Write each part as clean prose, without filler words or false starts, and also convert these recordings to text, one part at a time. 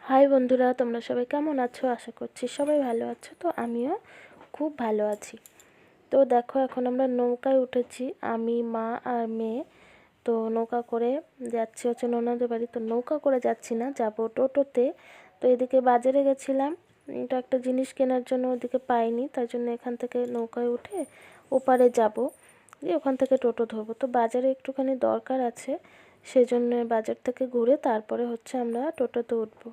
High বন্ধুরা, তোমরা সবাই কেমন আছো? আশা করছি সবাই ভালো আছো। তো আমিও খুব ভালো আছি। তো দেখো, এখন আমরা নৌকায় উঠেছি, আমি, মা আর মেয়ে। তো নৌকা করে যাচ্ছি হচ্ছে ননদের বাড়ি। তো নৌকা করে যাচ্ছি না, যাবো টোটোতে। তো এদিকে বাজারে গেছিলাম, এটা একটা জিনিস কেনার জন্য, ওদিকে পাইনি, তাই জন্য এখান থেকে নৌকায় উঠে ওপারে যাব, দিয়ে ওখান থেকে টোটো ধরবো। তো বাজারে একটুখানি দরকার আছে, সেজন্য বাজার থেকে ঘুরে তারপরে হচ্ছে আমরা টোটোতে উঠবো।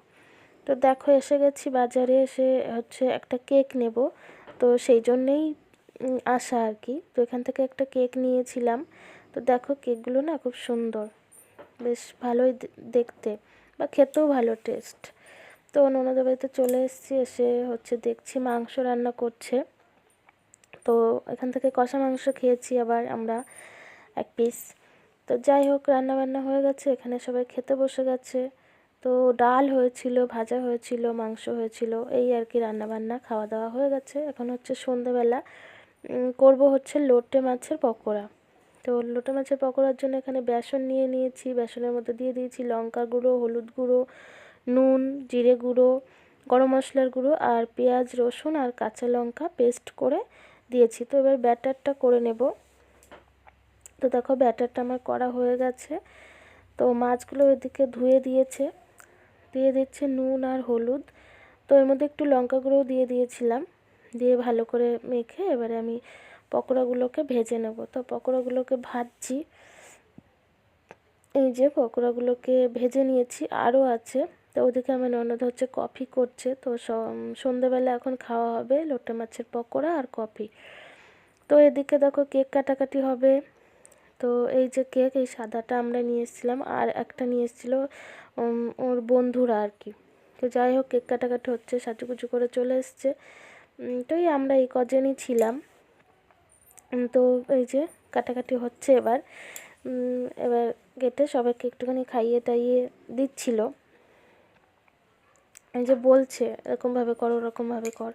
তো দেখো, এসে গেছি বাজারে, এসে হচ্ছে একটা কেক নেব। তো সেই জন্যেই আসা আর কি। তো এখান থেকে একটা কেক নিয়েছিলাম। তো দেখো, কেকগুলো না খুব সুন্দর, বেশ ভালোই দেখতে, বা খেতেও ভালো টেস্ট। তো ননদের বাড়িতে চলে এসেছি, এসে হচ্ছে দেখছি মাংস রান্না করছে। তো এখান থেকে কষা মাংস খেয়েছি আবার আমরা 1 পিস। তো যাই হোক, রান্না বান্না হয়ে গেছে, এখানে সবাই খেতে বসে গেছে। তো ডাল হয়েছিল, ভাজা হয়েছিল, মাংস হয়েছিল, এই আর কি রান্না বান্না খাওয়া দাওয়া হয়ে গেছে। এখন হচ্ছে সন্ধেবেলা, করব হচ্ছে লোটে মাছের পকোড়া। তো লোটে মাছের পকোড়ার জন্য এখানে বেসন নিয়ে নিয়েছি, বেসনের মধ্যে দিয়ে দিয়েছি লঙ্কা গুঁড়ো, হলুদ গুঁড়ো, নুন, জিরে গুঁড়ো, গরম মশলার গুঁড়ো, আর পেঁয়াজ, রসুন আর কাঁচা লঙ্কা পেস্ট করে দিয়েছি। তো এবার ব্যাটারটা করে নেব। তো দেখো, ব্যাটারটা আমার করা হয়ে গেছে। তো মাছগুলো এদিকে ধুয়ে দিয়েছে, দিয়ে দিচ্ছে নুন আর হলুদ। তো এর মধ্যে একটু লঙ্কা গুঁড়োও দিয়ে দিয়েছিলাম, দিয়ে ভালো করে মেখে এবারে আমি পকোড়াগুলোকে ভেজে নেব। তো পকোড়াগুলোকে ভাজছি, এই যে পকোড়াগুলোকে ভেজে নিয়েছি, আরও আছে। তো ওদিকে আমার ননদ হচ্ছে কফি করছে। তো সন্ধেবেলা এখন খাওয়া হবে লোটে মাছের পকোড়া আর কফি। তো এদিকে দেখো, কেক কাটাকাটি হবে। তো এই যে কেক, এই সাদাটা আমরা নিয়ে এসেছিলাম, আর একটা নিয়ে এসেছিলো ওর বন্ধুরা আর কি। তো যাই হোক, কেক কাটাকাটি হচ্ছে, সাজুগুজু করে চলে এসছে। তো এই আমরা এই কজনই ছিলাম। তো এই যে কাটাকাটি হচ্ছে এবার। এবার কেটে সবাইকে একটুখানি খাইয়ে টাইয়ে দিচ্ছিল। এই যে বলছে এরকমভাবে কর, ওরকমভাবে কর।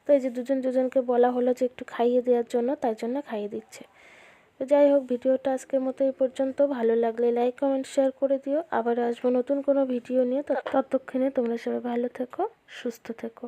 তো এই যে দুজন দুজনকে বলা হলো যে একটু খাইয়ে দেওয়ার জন্য, তাই জন্য খাইয়ে দিচ্ছে। তো যাই হোক, ভিডিওটা আজকের মতো এই পর্যন্ত। ভালো লাগলে লাইক, কমেন্ট, শেয়ার করে দিও। আবার আসবো নতুন কোনো ভিডিও নিয়ে। ততক্ষণে তোমরা সবাই ভালো থেকো, সুস্থ থেকো।